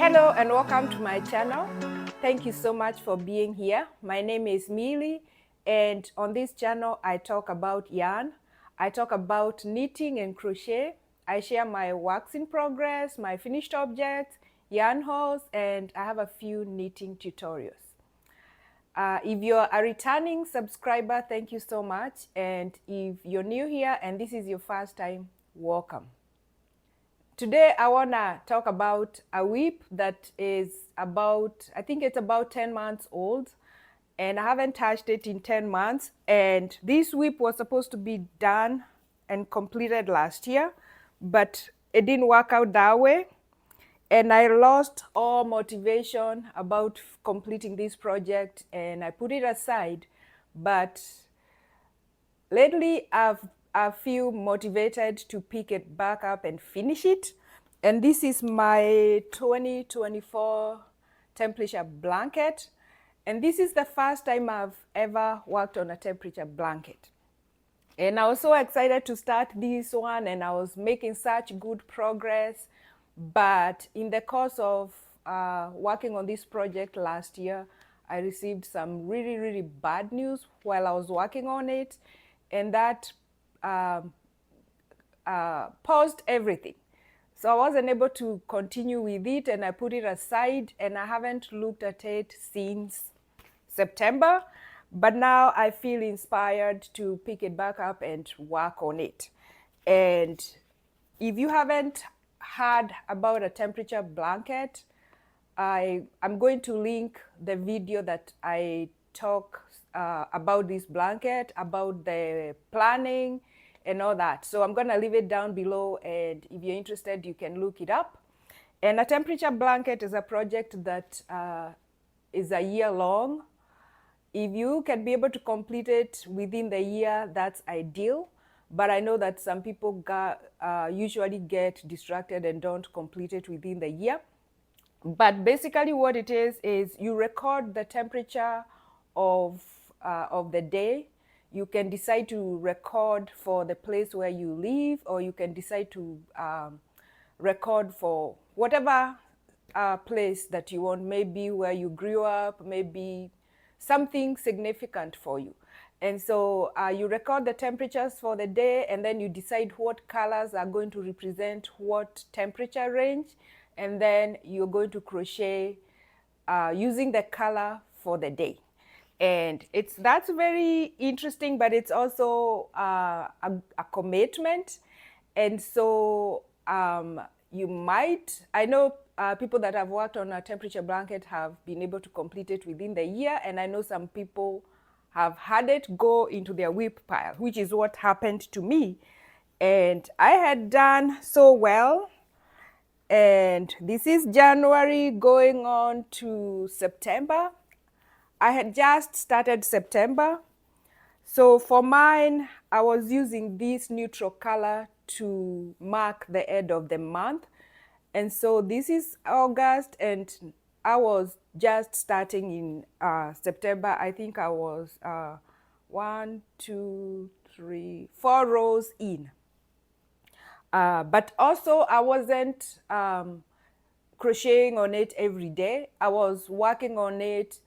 Hello and welcome to my channel. Thank you so much for being here. My name is Millie, and on this channel I talk about yarn. I talk about knitting and crochet. I share my works in progress, my finished objects, yarn hauls, and I have a few knitting tutorials. If you're a returning subscriber, thank you so much. And if you're new here and this is your first time, welcome. Today I want to talk about a WIP that is I think it's about 10 months old, and I haven't touched it in 10 months. And this WIP was supposed to be done and completed last year, but it didn't work out that way. And I lost all motivation about completing this project and I put it aside. But lately I feel motivated to pick it back up and finish it. And this is my 2024 temperature blanket. And this is the first time I've ever worked on a temperature blanket. And I was so excited to start this one, and I was making such good progress. But in the course of working on this project last year, I received some really, really bad news while I was working on it. And that paused everything. So I wasn't able to continue with it, and I put it aside, and I haven't looked at it since September. But now I feel inspired to pick it back up and work on it. And if you haven't heard about a temperature blanket, I'm going to link the video that I talk about this blanket, about the planning and all that. So I'm going to leave it down below, and if you're interested, you can look it up. And a temperature blanket is a project that is a year long. If you can be able to complete it within the year, that's ideal. But I know that some people usually get distracted and don't complete it within the year. But basically what it is you record the temperature of the day. You can decide to record for the place where you live, or you can decide to record for whatever place that you want, maybe where you grew up, maybe something significant for you. And so you record the temperatures for the day, and then you decide what colors are going to represent what temperature range, and then you're going to crochet using the color for the day. And that's very interesting, but it's also a commitment. And so you might, I know people that have worked on a temperature blanket have been able to complete it within the year, and I know some people have had it go into their WIP pile, which is what happened to me. And I had done so well, and this is January going on to September. I had just started September. So for mine, I was using this neutral color to mark the end of the month. And so this is August, and I was just starting in September. I think I was 1, 2, 3, 4 rows in. But also I wasn't crocheting on it every day. I was working on it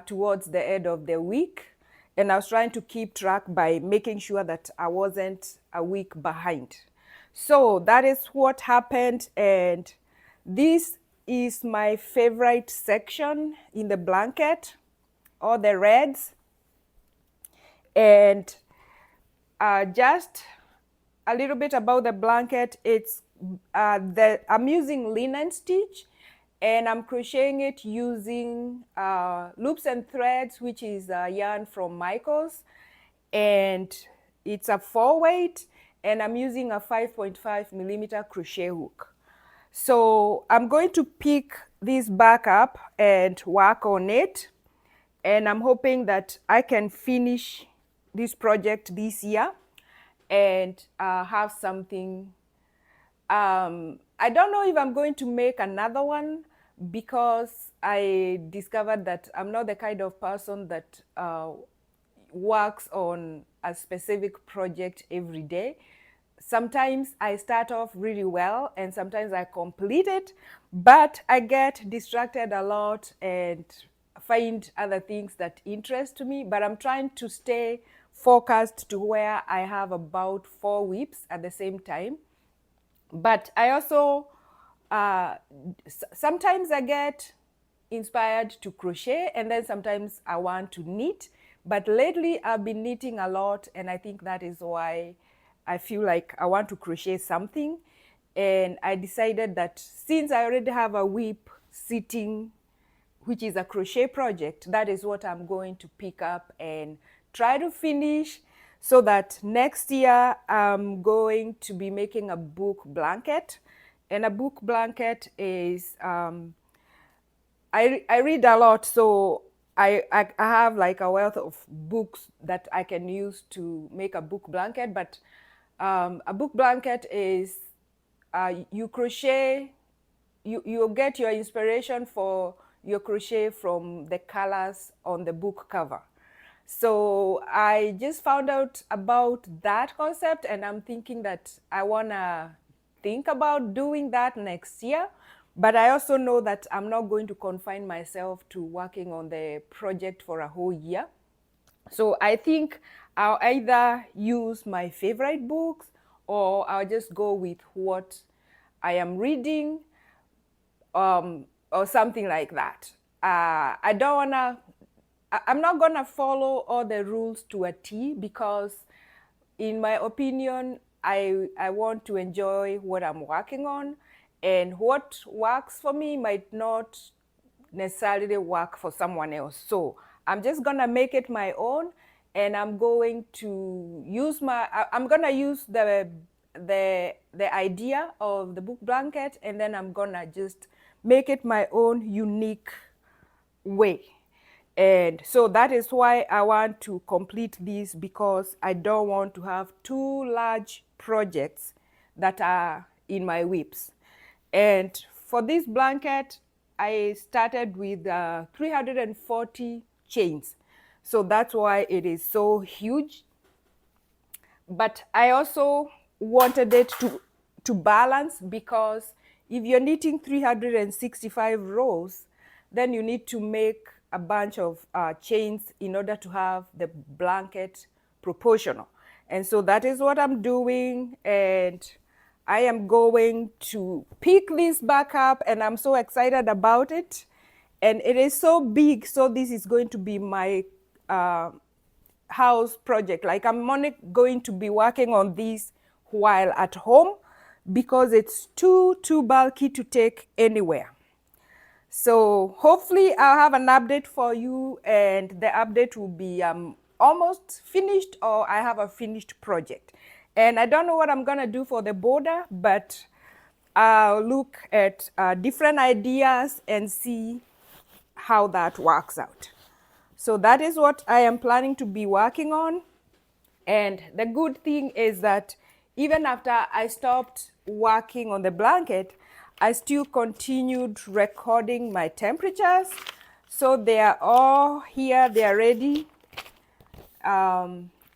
towards the end of the week, and I was trying to keep track by making sure that I wasn't a week behind. So that is what happened, and this is my favorite section in the blanket, all the reds. And just a little bit about the blanket. It's I'm using linen stitch, and I'm crocheting it using loops and threads, which is yarn from Michaels, and it's a 4-weight, and I'm using a 5.5 millimeter crochet hook. So I'm going to pick this back up and work on it, and I'm hoping that I can finish this project this year and have something. I don't know if I'm going to make another one, because I discovered that I'm not the kind of person that works on a specific project every day. sometimes I start off really well and sometimes I complete it, but I get distracted a lot and find other things that interest me. But I'm trying to stay focused to where I have about 4 WIPs at the same time. But I also, sometimes I get inspired to crochet and then sometimes I want to knit. But lately I've been knitting a lot, and I think that is why I feel like I want to crochet something. And I decided that since I already have a WIP sitting, which is a crochet project, that is what I'm going to pick up and try to finish, so that next year I'm going to be making a book blanket. And a book blanket is, I read a lot, so I have like a wealth of books that I can use to make a book blanket. But a book blanket is, you crochet, you get your inspiration for your crochet from the colors on the book cover. So I just found out about that concept, and I'm thinking that I wanna think about doing that next year. But I also know that I'm not going to confine myself to working on the project for a whole year. So I think I'll either use my favorite books or I'll just go with what I am reading, or something like that. I don't wanna, I'm not gonna follow all the rules to a T, because in my opinion, I want to enjoy what I'm working on, and what works for me might not necessarily work for someone else. So I'm just gonna make it my own, and I'm going to use I'm gonna use the idea of the book blanket, and then I'm gonna just make it my own unique way. And so that is why I want to complete this, because I don't want to have two large projects that are in my WIPs. And for this blanket, I started with 340 chains. So that's why it is so huge. But I also wanted it to balance, because if you're knitting 365 rows, then you need to make a bunch of chains in order to have the blanket proportional. And so that is what I'm doing, and I am going to pick this back up, and I'm so excited about it. And it is so big, so this is going to be my house project. Like, I'm only going to be working on this while at home, because it's too bulky to take anywhere. So hopefully I'll have an update for you, and the update will be almost finished, or I have a finished project. And I don't know what I'm gonna do for the border, but I'll look at different ideas and see how that works out. So that is what I am planning to be working on. And the good thing is that even after I stopped working on the blanket, I still continued recording my temperatures. So they are all here, they are ready.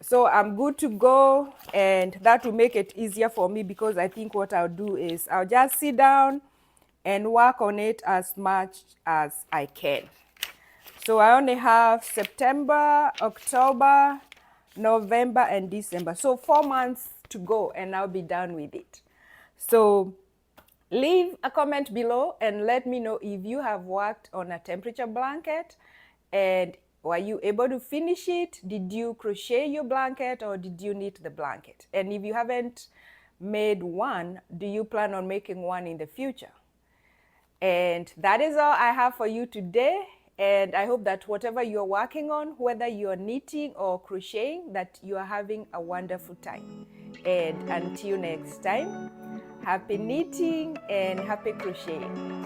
So I'm good to go, and that will make it easier for me, because I think what I'll do is I'll just sit down and work on it as much as I can. So I only have September, October, November, and December. So 4 months to go, and I'll be done with it. So leave a comment below and let me know if you have worked on a temperature blanket, and were you able to finish it? Did you crochet your blanket, or did you knit the blanket? And if you haven't made one, do you plan on making one in the future? And that is all I have for you today. And I hope that whatever you're working on, whether you're knitting or crocheting, that you are having a wonderful time. And until next time, happy knitting and happy crocheting.